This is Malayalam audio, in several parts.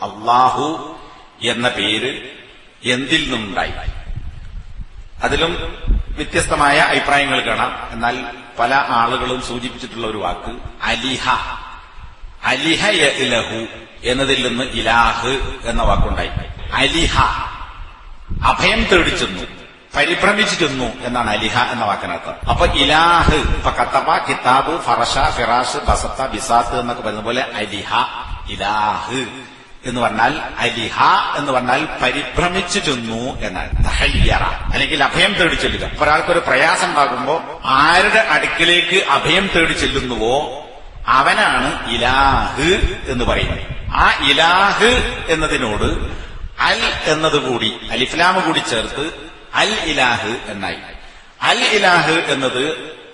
അള്ളാഹു എന്ന പേര് എന്തിൽ നിന്നുണ്ടായി? അതിലും വ്യത്യസ്തമായ അഭിപ്രായങ്ങൾ കാണാം. എന്നാൽ പല ആളുകളും സൂചിപ്പിച്ചിട്ടുള്ള ഒരു വാക്ക് അലിഹ. അലിഹ യഅ്ലഹു എന്നതിൽ നിന്ന് ഇലാഹ് എന്ന വാക്കുണ്ടായി. അലിഹ അഭയം തേടിച്ചെന്നു, പരിഭ്രമിച്ചു ചെന്നു എന്നാണ് അലിഹ എന്ന വാക്കിനർത്ഥം. അപ്പൊ ഇലാഹ് ഇപ്പൊ കത്തബ, കിതാബ്, ഫറഷ, ഫിറാഷ്, ബസത്ത, ബിസാത്ത് എന്നൊക്കെ പറയുന്ന പോലെ അലിഹ ഇലാഹ് എന്ന് പറഞ്ഞാൽ, അലിഹ എന്ന് പറഞ്ഞാൽ പരിഭ്രമിച്ചു ചെന്നു എന്നാണ്. തഹയ്യറ അല്ലെങ്കിൽ അഭയം തേടി ചെല്ലുക. ഒരാൾക്കൊരു പ്രയാസം ഉണ്ടാകുമ്പോ ആരുടെ അടുക്കിലേക്ക് അഭയം തേടി ചെല്ലുന്നുവോ അവനാണ് ഇലാഹ് എന്ന് പറയുന്നത്. ആ ഇലാഹ് എന്നതിനോട് അൽ എന്നതുകൂടി, അലിഫ്ലാമ് കൂടി ചേർത്ത് അൽ ഇലാഹ് എന്നായി. അൽ ഇലാഹ് എന്നത്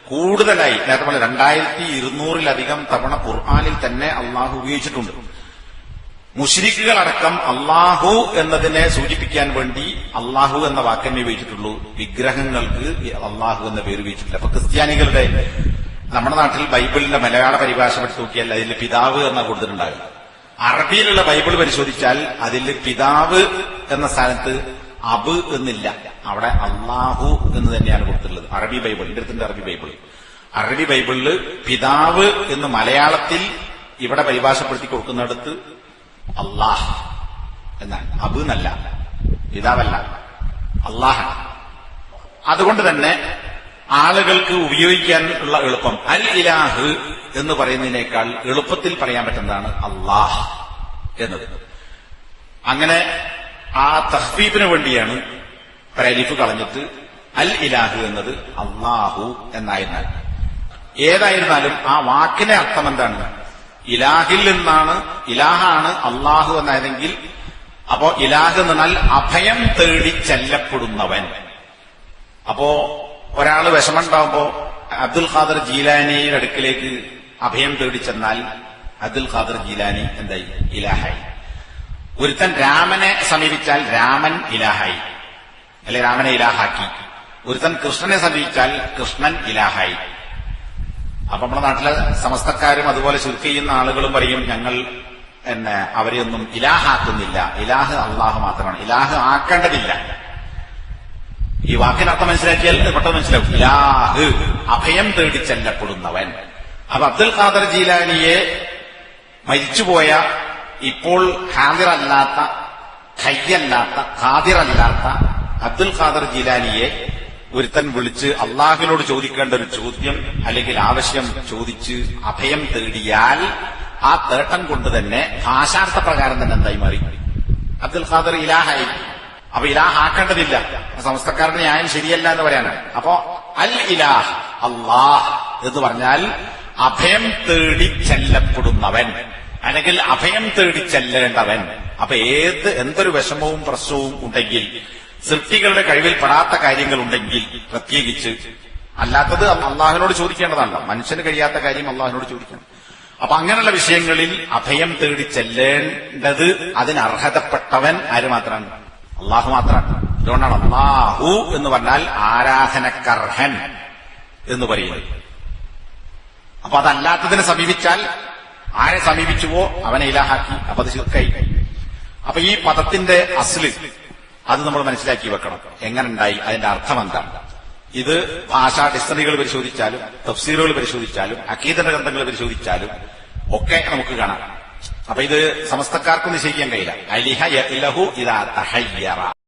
കൂടുതലായി നേരത്തെ പോലെ 2200-ലധികം തവണ ഖുർആനിൽ തന്നെ അള്ളാഹു ഉപയോഗിച്ചിട്ടുണ്ട്. മുശ്രിക്കുകളടക്കം അള്ളാഹു എന്നതിനെ സൂചിപ്പിക്കാൻ വേണ്ടി അള്ളാഹു എന്ന വാക്കന്നെ ഉപയോഗിച്ചിട്ടുള്ളൂ. വിഗ്രഹങ്ങൾക്ക് അള്ളാഹു എന്ന പേര് ഉപയോഗിച്ചിട്ടില്ല. അപ്പൊ ക്രിസ്ത്യാനികളുടെ നമ്മുടെ നാട്ടിൽ ബൈബിളിന്റെ മലയാള പരിഭാഷ പഠിച്ചു നോക്കിയാൽ അതിൽ പിതാവ് എന്ന കൊടുത്തിട്ടുണ്ടാകും. അറബിയിലുള്ള ബൈബിൾ പരിശോധിച്ചാൽ അതിൽ പിതാവ് എന്ന സ്ഥാനത്ത് അബ് എന്നില്ല, അവിടെ അള്ളാഹു എന്ന് തന്നെയാണ് കൊടുത്തിട്ടുള്ളത്. അറബി ബൈബിൾ, ഇന്ത്യത്തിന്റെ അറബി ബൈബിളില് പിതാവ് എന്ന് മലയാളത്തിൽ ഇവിടെ പരിഭാഷപ്പെടുത്തി കൊടുക്കുന്നിടത്ത് അള്ളാഹ് എന്നാണ്, അബ് എന്നല്ല, പിതാവല്ല, അള്ളാഹാണ്. അതുകൊണ്ട് തന്നെ ആളുകൾക്ക് ഉപയോഗിക്കാനുള്ള എളുപ്പം അൽ ഇലാഹ് എന്ന് പറയുന്നതിനേക്കാൾ എളുപ്പത്തിൽ പറയാൻ പറ്റുന്നതാണ് അള്ളാഹ് എന്നത്. അങ്ങനെ ആ തഹ്ഫീഫിന് വേണ്ടിയാണ് അലിഫ് കളഞ്ഞിട്ട് അൽ ഇലാഹ് എന്നത് അള്ളാഹു എന്നായിരുന്നാൽ. ഏതായിരുന്നാലും ആ വാക്കിന്റെ അർത്ഥം എന്താണ്? ഇലാഹിൽ നിന്നാണ്, ഇലാഹാണ് അള്ളാഹു എന്നായതെങ്കിൽ അപ്പോ ഇലാഹ് എന്ന് പറഞ്ഞാൽ അഭയം തേടി ചെല്ലപ്പെടുന്നവൻ. അപ്പോ ഒരാള് വിഷമമുണ്ടാവുമ്പോ അബ്ദുൽ ഖാദർ ജീലാനിയുടെ അടുക്കിലേക്ക് അഭയം തേടി ചെന്നാൽ അബ്ദുൽ ഖാദർ ജീലാനി എന്തായി? ഇലാഹായി. ഒരുത്തൻ രാമനെ സമീപിച്ചാൽ രാമൻ ഇലാഹായി, അല്ലെ രാമനെ ഇലാഹാക്കി. ഒരുത്തൻ കൃഷ്ണനെ സമീപിച്ചാൽ കൃഷ്ണൻ ഇലാഹായി. അപ്പൊ നമ്മുടെ നാട്ടിലെ സമസ്തക്കാരും അതുപോലെ ശുൽക്ക് ചെയ്യുന്ന ആളുകളും പറയും, ഞങ്ങൾ അവരെയൊന്നും ഇലാഹാക്കുന്നില്ല, ഇലാഹ് അള്ളാഹു മാത്രമാണ്, ഇലാഹ് ആക്കേണ്ടതില്ല. ഈ വാക്കിനർത്ഥം മനസ്സിലാക്കിയാൽ പെട്ടെന്ന് മനസ്സിലാവും. ഇലാഹ് അഭയം തേടി ചെല്ലപ്പെടുന്നവൻ. അപ്പൊ അബ്ദുൽ ഖാദർ ജീലാനിയെ മരിച്ചുപോയ, ഇപ്പോൾ ഹാദിറല്ലാത്ത, ഖയ്യല്ലാത്ത, ഖാദിറല്ലാത്ത അബ്ദുൽ ഖാദർ ജീലാനിയെ ഒരുത്തൻ വിളിച്ച് അള്ളാഹുവിനോട് ചോദിക്കേണ്ട ഒരു ചോദ്യം അല്ലെങ്കിൽ ആവശ്യം ചോദിച്ച് അഭയം തേടിയാൽ ആ തേട്ടം കൊണ്ട് തന്നെ ഭാഷാർത്ഥ പ്രകാരം തന്നെ എന്തായി മാറി? അബ്ദുൽ ഖാദർ ഇലാഹായി. അപ്പൊ ഇലാഹ് ആക്കേണ്ടതില്ല. സമസ്തക്കാരുടെ ന്യായം ശരിയല്ല എന്ന് പറയാനാണ്. അപ്പോ അൽ ഇലാഹ് അള്ളാഹ് എന്ന് പറഞ്ഞാൽ അഭയം തേടി ചെല്ലപ്പെടുന്നവൻ അല്ലെങ്കിൽ അഭയം തേടി ചെല്ലേണ്ടവൻ. അപ്പൊ എന്തൊരു വിഷമവും പ്രശ്നവും ഉണ്ടെങ്കിൽ, സൃഷ്ടികളുടെ കഴിവിൽ പെടാത്ത കാര്യങ്ങൾ ഉണ്ടെങ്കിൽ പ്രത്യേകിച്ച്, അല്ലാത്തത് അള്ളാഹുവിനോട് ചോദിക്കേണ്ടതാണല്ലോ. മനുഷ്യന് കഴിയാത്ത കാര്യം അള്ളാഹുവിനോട് ചോദിക്കണം. അപ്പൊ അങ്ങനെയുള്ള വിഷയങ്ങളിൽ അഭയം തേടി ചെല്ലേണ്ടത് അതിനർഹതപ്പെട്ടവൻ ആര് മാത്രമാണ്? അള്ളാഹു മാത്രമാണ്. അതുകൊണ്ടാണ് അള്ളാഹു എന്ന് പറഞ്ഞാൽ ആരാധനക്കർഹൻ എന്ന് പറയുന്നത്. അപ്പൊ അതല്ലാത്തതിനെ സമീപിച്ചാൽ ആരെ സമീപിച്ചുവോ അവനെ ഇലാഹാക്കി. അപ്പൊ അത് ശിർക്കായി. അപ്പൊ ഈ പദത്തിന്റെ അസ്ല് അത് നമ്മൾ മനസ്സിലാക്കി വെക്കണം. എങ്ങനെ ഉണ്ടായി, അതിന്റെ അർത്ഥം എന്താണ്? ഇത് ഭാഷാ ഡിക്ഷണറികൾ പരിശോധിച്ചാലും തഫ്സീറുകൾ പരിശോധിച്ചാലും അഖീദന്റെ ഗ്രന്ഥങ്ങൾ പരിശോധിച്ചാലും ഒക്കെ നമുക്ക് കാണാം. അപ്പൊ ഇത് സമസ്തക്കാർക്കും നിശ്ചയിക്കാൻ കഴിയില്ല. അലിഹ യഅ്ലഹു ഇദാ തഹയ്യറ.